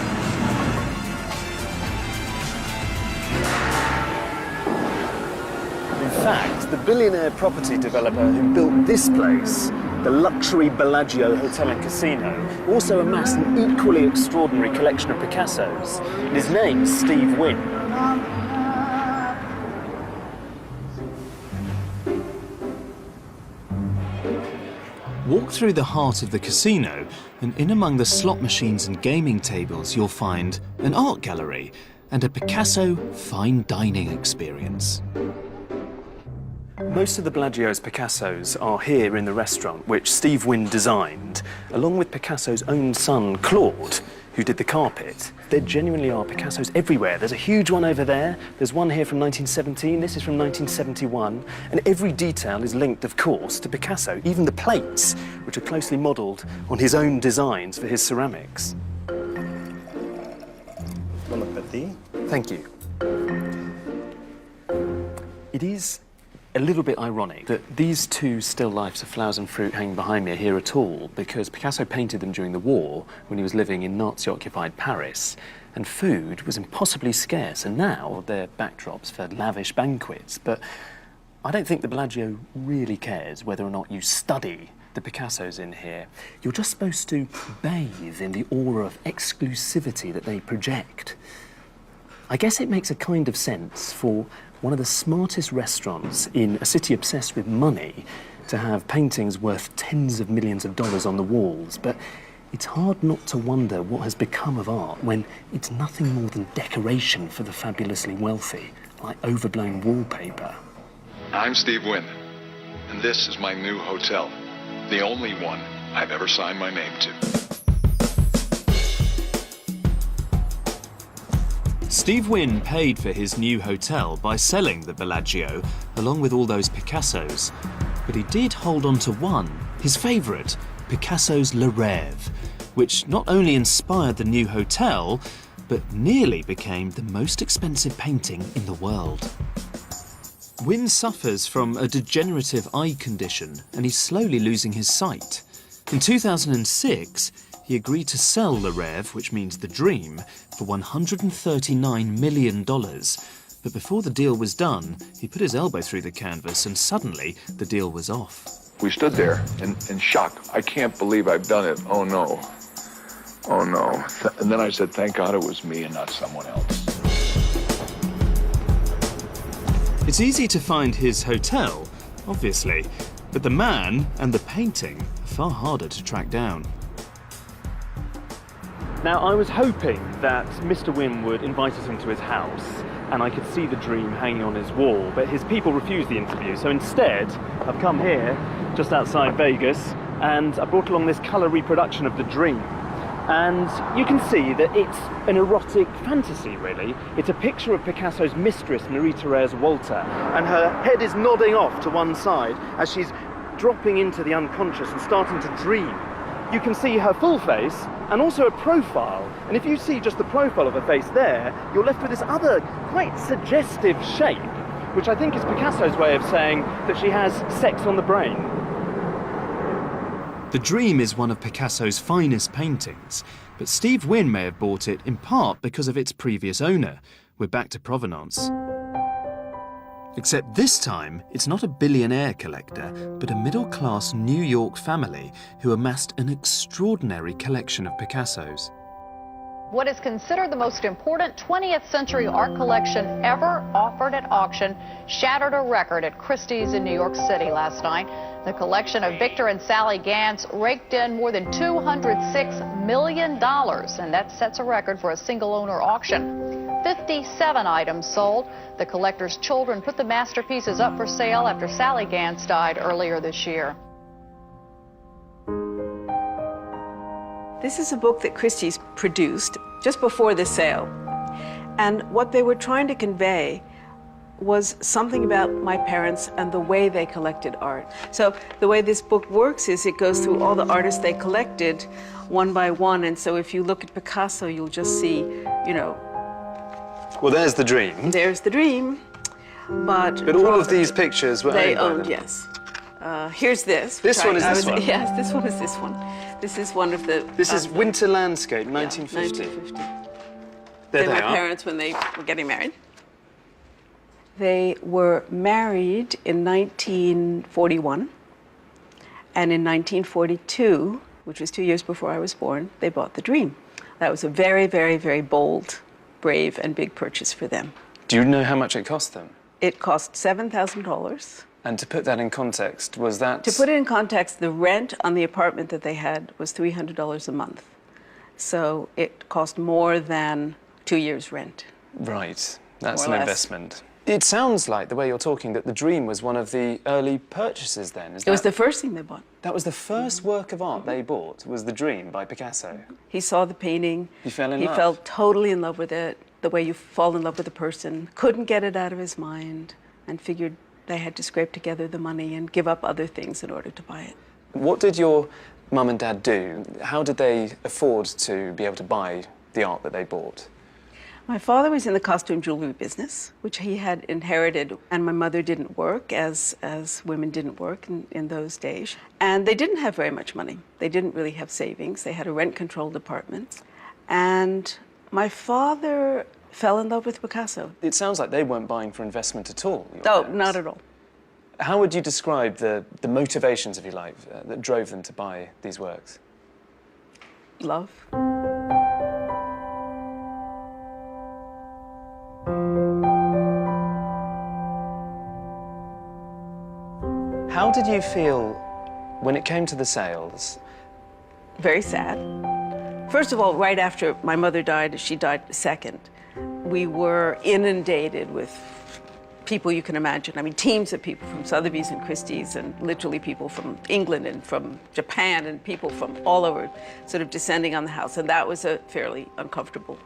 In fact, the billionaire property developer who built this place, the luxury Bellagio Hotel and Casino, also amassed an equally extraordinary collection of Picassos. And his name's Steve Wynn. Walk through the heart of the casino, and in among the slot machines and gaming tables, you'll find an art gallery and a Picasso fine dining experience. Most of the Bellagio's Picassos are here in the restaurant, which Steve Wynn designed, along with Picasso's own son, Claude, who did the carpet. There genuinely are Picassos everywhere. There's a huge one over there. There's one here from 1917. This is from 1971. And every detail is linked, of course, to Picasso, even the plates, which are closely modelled on his own designs for his ceramics. Bon appétit. Thank you. It is a little bit ironic that these 2 still lifes of flowers and fruit hanging behind me are here at all, because Picasso painted them during the war when he was living in Nazi-occupied Paris, and food was impossibly scarce, and now they're backdrops for lavish banquets. But I don't think the Bellagio really cares whether or not you study the Picassos in here. You're just supposed to bathe in the aura of exclusivity that they project. I guess it makes a kind of sense for one of the smartest restaurants in a city obsessed with money to have paintings worth tens of millions of dollars on the walls. But it's hard not to wonder what has become of art when it's nothing more than decoration for the fabulously wealthy, like overblown wallpaper. I'm Steve Wynn, and this is my new hotel, the only one I've ever signed my name to. Steve Wynn paid for his new hotel by selling the Bellagio, along with all those Picassos. But he did hold on to one, his favourite, Picasso's Le Rêve, which not only inspired the new hotel, but nearly became the most expensive painting in the world. Wynn suffers from a degenerative eye condition, and he's slowly losing his sight. In 2006, he agreed to sell Le Rêve, which means the dream, for $139 million. But before the deal was done, he put his elbow through the canvas and suddenly the deal was off. We stood there in shock. I can't believe I've done it. Oh no. Oh no. And then I said, thank God it was me and not someone else. It's easy to find his hotel, obviously, but the man and the painting are far harder to track down. Now, I was hoping that Mr. Wynn would invite us into his house and I could see the dream hanging on his wall, but his people refused the interview. So instead, I've come here, just outside Vegas, and I brought along this colour reproduction of the dream. And you can see that it's an erotic fantasy, really. It's a picture of Picasso's mistress, Marie-Thérèse Walter, and her head is nodding off to one side as she's dropping into the unconscious and starting to dream. You can see her full face and also a profile. And if you see just the profile of her face there, you're left with this other quite suggestive shape, which I think is Picasso's way of saying that she has sex on the brain. The Dream is one of Picasso's finest paintings, but Steve Wynn may have bought it in part because of its previous owner. We're back to Provenance. Except this time, it's not a billionaire collector, but a middle-class New York family who amassed an extraordinary collection of Picassos. What is considered the most important 20th century art collection ever offered at auction shattered a record at Christie's in New York City last night. The collection of Victor and Sally Gantz raked in more than $206 million, and that sets a record for a single-owner auction. 57 items sold. The collector's children put the masterpieces up for sale after Sally Gantz died earlier this year. This is a book that Christie's produced just before the sale. And what they were trying to convey was something about my parents and the way they collected art. So the way this book works is it goes through all the artists they collected one by one. And so if you look at Picasso, you'll just see, you know. Well, there's the Dream. There's the Dream. But all of these pictures were they owned by owned, them. yes. Here's this. This one is this one? Yes, this one is this one. This is one of the... This is Winter Landscape, 1950. Yeah, 1950. There They're they my are. parents when they were getting married. They were married in 1941, and in 1942, which was 2 years before I was born, they bought the Dream. That was a very, very, very bold, brave, and big purchase for them. Do you know how much it cost them? It cost $7,000. And to put that in context, was that... To put it in context, the rent on the apartment that they had was $300 a month. So it cost more than 2 years' rent. Right, that's More an or less. investment. It sounds like, the way you're talking, that the Dream was one of the early purchases then. It was the first thing they bought. That was the first work of art they bought, was the Dream by Picasso. He saw the painting. He fell in He love. fell totally in love with it, the way you fall in love with a person. Couldn't get it out of his mind and figured they had to scrape together the money and give up other things in order to buy it. What did your mum and dad do? How did they afford to be able to buy the art that they bought? My father was in the costume jewelry business, which he had inherited, and my mother didn't work, as women didn't work in those days. And they didn't have very much money. They didn't really have savings. They had a rent-controlled apartment. And my father fell in love with Picasso. It sounds like they weren't buying for investment at all. No, not at all. How would you describe the motivations, if you like, that drove them to buy these works? Love. How did you feel when it came to the sales? Very sad. First of all, right after my mother died, she died second, we were inundated with people you can imagine. I mean, teams of people from Sotheby's and Christie's, and literally people from England and from Japan, and people from all over sort of descending on the house. And that was a fairly uncomfortable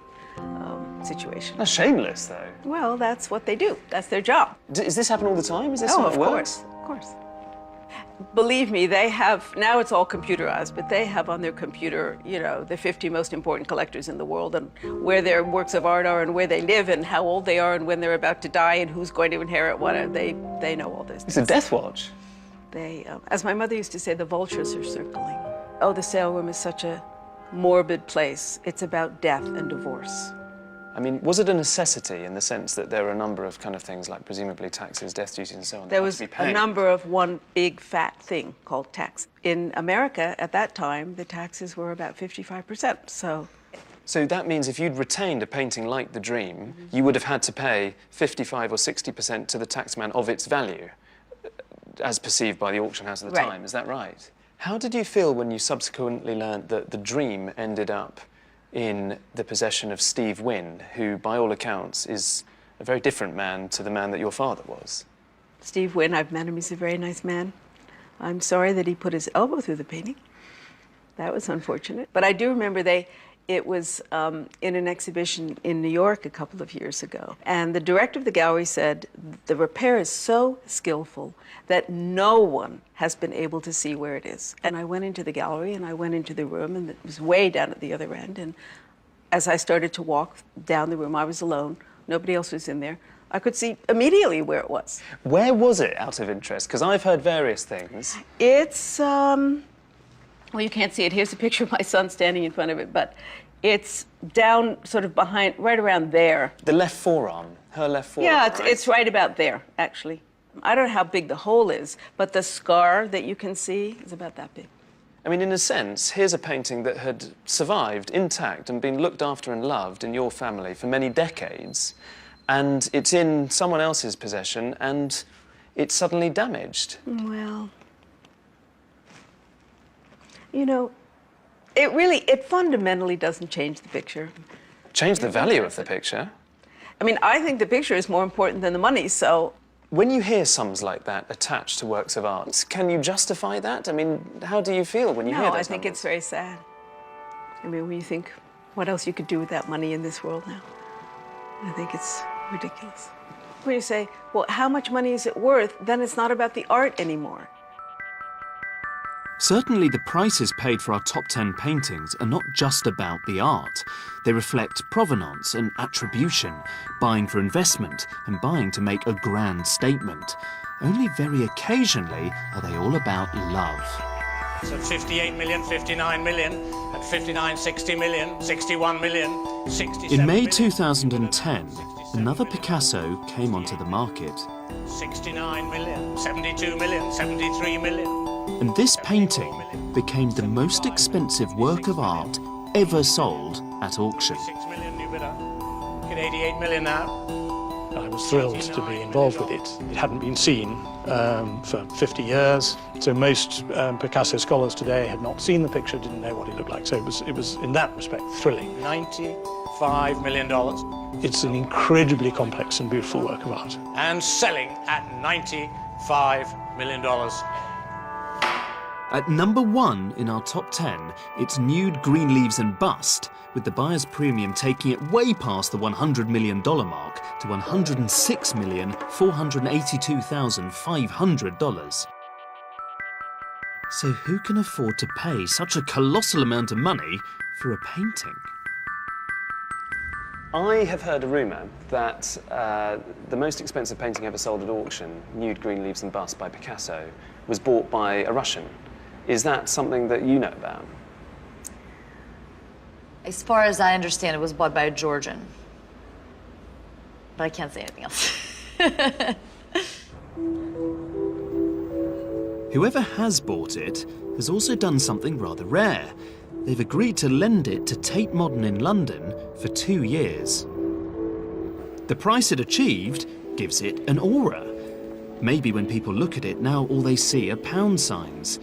situation. That's shameless, though. Well, that's what they do. That's their job. Does this happen all the time? Is this Oh, how of it works? course, of course. Believe me, they have, now it's all computerized, but they have on their computer, you know, the 50 most important collectors in the world, and where their works of art are, and where they live, and how old they are, and when they're about to die, and who's going to inherit what. They know all this. It's a death watch. They, as my mother used to say, the vultures are circling. Oh, the sale room is such a morbid place. It's about death and divorce. I mean, was it a necessity in the sense that there were a number of kind of things like presumably taxes, death duties, and so on? There was a number of one big fat thing called tax. In America, at that time, the taxes were about 55%, so. So that means if you'd retained a painting like The Dream, you would have had to pay 55 or 60% to the taxman of its value, as perceived by the auction house at the time. Is that right? How did you feel when you subsequently learned that The Dream ended up in the possession of Steve Wynn, who, by all accounts, is a very different man to the man that your father was? Steve Wynn, I've met him, he's a very nice man. I'm sorry that he put his elbow through the painting. That was unfortunate. But I do remember it was in an exhibition in New York a couple of years ago. And the director of the gallery said, the repair is so skillful that no one has been able to see where it is. And I went into the gallery and I went into the room, and it was way down at the other end. And as I started to walk down the room, I was alone. Nobody else was in there. I could see immediately where it was. Where was it, out of interest? Because I've heard various things. It's, well, you can't see it. Here's a picture of my son standing in front of it, but it's down sort of behind, right around there. The left forearm, her left forearm. Yeah, right? it's right about there, actually. I don't know how big the hole is, but the scar that you can see is about that big. I mean, in a sense, here's a painting that had survived intact and been looked after and loved in your family for many decades, and it's in someone else's possession, and it's suddenly damaged. Well, you know, it fundamentally doesn't change the picture. Change the value of the picture? I mean, I think the picture is more important than the money, so. When you hear sums like that attached to works of art, can you justify that? I mean, how do you feel when you hear No, those I think it's very sad. I mean, when you think what else you could do with that money in this world now, I think it's ridiculous. When you say, well, how much money is it worth, then it's not about the art anymore. Certainly the prices paid for our top 10 paintings are not just about the art. They reflect provenance and attribution, buying for investment and buying to make a grand statement. Only very occasionally are they all about love. So 58 million, 59 million, at 59, 60 million, 61 million, 67 In May million, 2010, another Picasso came onto the market. 69 million, 72 million, 73 million. And this painting became the most expensive work of art ever sold at auction. 6 million new bidder. Get 88 million now. I was thrilled to be involved with it. It hadn't been seen for 50 years, so most Picasso scholars today had not seen the picture, didn't know what it looked like. So it was in that respect thrilling. $95 million. It's an incredibly complex and beautiful work of art. And selling at $95 million. At number 1 in our top 10, it's Nude Green Leaves and Bust, with the buyer's premium taking it way past the $100 million mark to $106,482,500. So who can afford to pay such a colossal amount of money for a painting? I have heard a rumour that the most expensive painting ever sold at auction, Nude Green Leaves and Bust by Picasso, was bought by a Russian. Is that something that you know about? As far as I understand, it was bought by a Georgian. But I can't say anything else. Whoever has bought it has also done something rather rare. They've agreed to lend it to Tate Modern in London for 2 years. The price it achieved gives it an aura. Maybe when people look at it, now all they see are pound signs.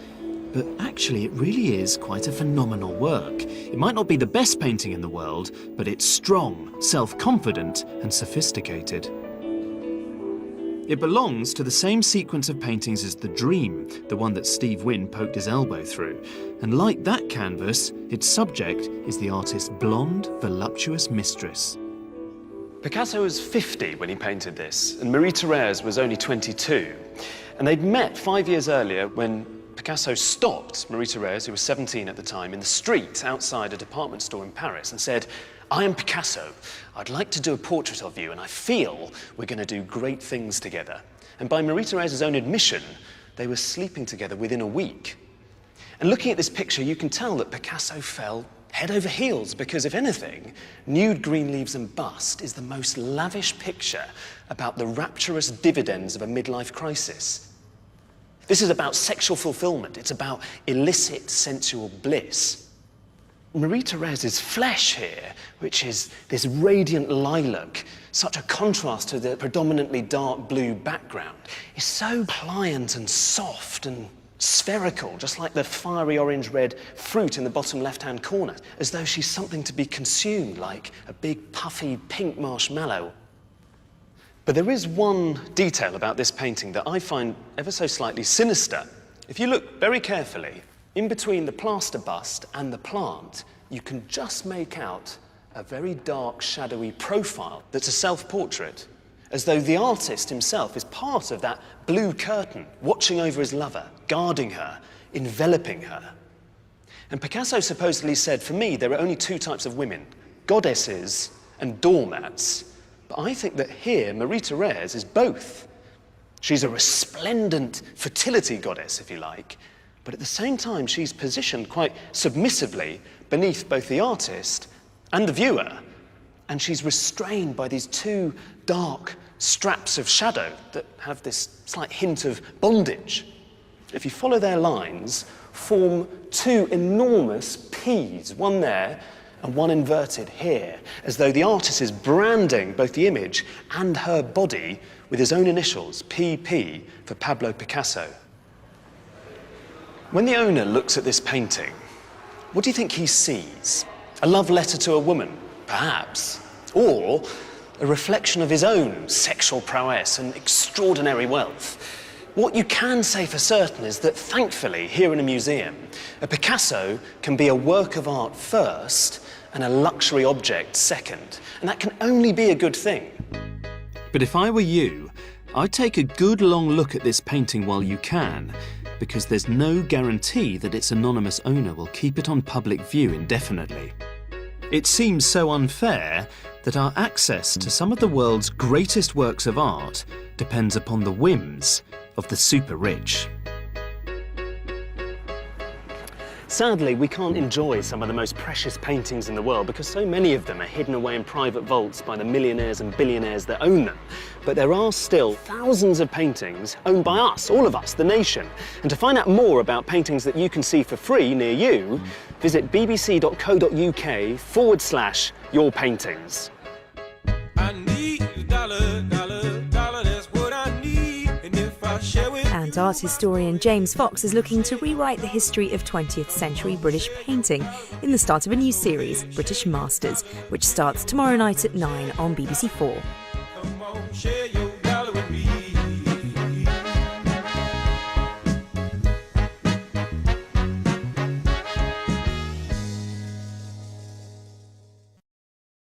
But actually, it really is quite a phenomenal work. It might not be the best painting in the world, but it's strong, self-confident, and sophisticated. It belongs to the same sequence of paintings as The Dream, the one that Steve Wynn poked his elbow through. And like that canvas, its subject is the artist's blonde, voluptuous mistress. Picasso was 50 when he painted this, and Marie-Thérèse was only 22. And they'd met 5 years earlier when Picasso stopped Marie-Thérèse, who was 17 at the time, in the street outside a department store in Paris and said, "I am Picasso. I'd like to do a portrait of you, and I feel we're going to do great things together." And by Marie-Thérèse's own admission, they were sleeping together within a week. And looking at this picture, you can tell that Picasso fell head over heels, because if anything, Nude, Green Leaves and Bust is the most lavish picture about the rapturous dividends of a midlife crisis. This is about sexual fulfillment. It's about illicit sensual bliss. Marie-Thérèse's flesh here, which is this radiant lilac, such a contrast to the predominantly dark blue background, is so pliant and soft and spherical, just like the fiery orange-red fruit in the bottom left-hand corner, as though she's something to be consumed, like a big puffy pink marshmallow. But there is one detail about this painting that I find ever so slightly sinister. If you look very carefully, in between the plaster bust and the plant, you can just make out a very dark, shadowy profile that's a self-portrait, as though the artist himself is part of that blue curtain, watching over his lover, guarding her, enveloping her. And Picasso supposedly said, "For me, there are only two types of women, goddesses and doormats." But I think that here, Marie-Thérèse is both. She's a resplendent fertility goddess, if you like, but at the same time, she's positioned quite submissively beneath both the artist and the viewer, and she's restrained by these two dark straps of shadow that have this slight hint of bondage. If you follow their lines, form two enormous P's, one there and one inverted here, as though the artist is branding both the image and her body with his own initials, PP, for Pablo Picasso. When the owner looks at this painting, what do you think he sees? A love letter to a woman, perhaps, or a reflection of his own sexual prowess and extraordinary wealth? What you can say for certain is that, thankfully, here in a museum, a Picasso can be a work of art first and a luxury object second, and that can only be a good thing. But if I were you, I'd take a good long look at this painting while you can, because there's no guarantee that its anonymous owner will keep it on public view indefinitely. It seems so unfair that our access to some of the world's greatest works of art depends upon the whims of the super rich. Sadly, we can't enjoy some of the most precious paintings in the world because so many of them are hidden away in private vaults by the millionaires and billionaires that own them. But there are still thousands of paintings owned by us, all of us, the nation. And to find out more about paintings that you can see for free near you, visit bbc.co.uk/yourpaintings. And art historian James Fox is looking to rewrite the history of 20th century British painting in the start of a new series, British Masters, which starts tomorrow night at 9 on BBC4.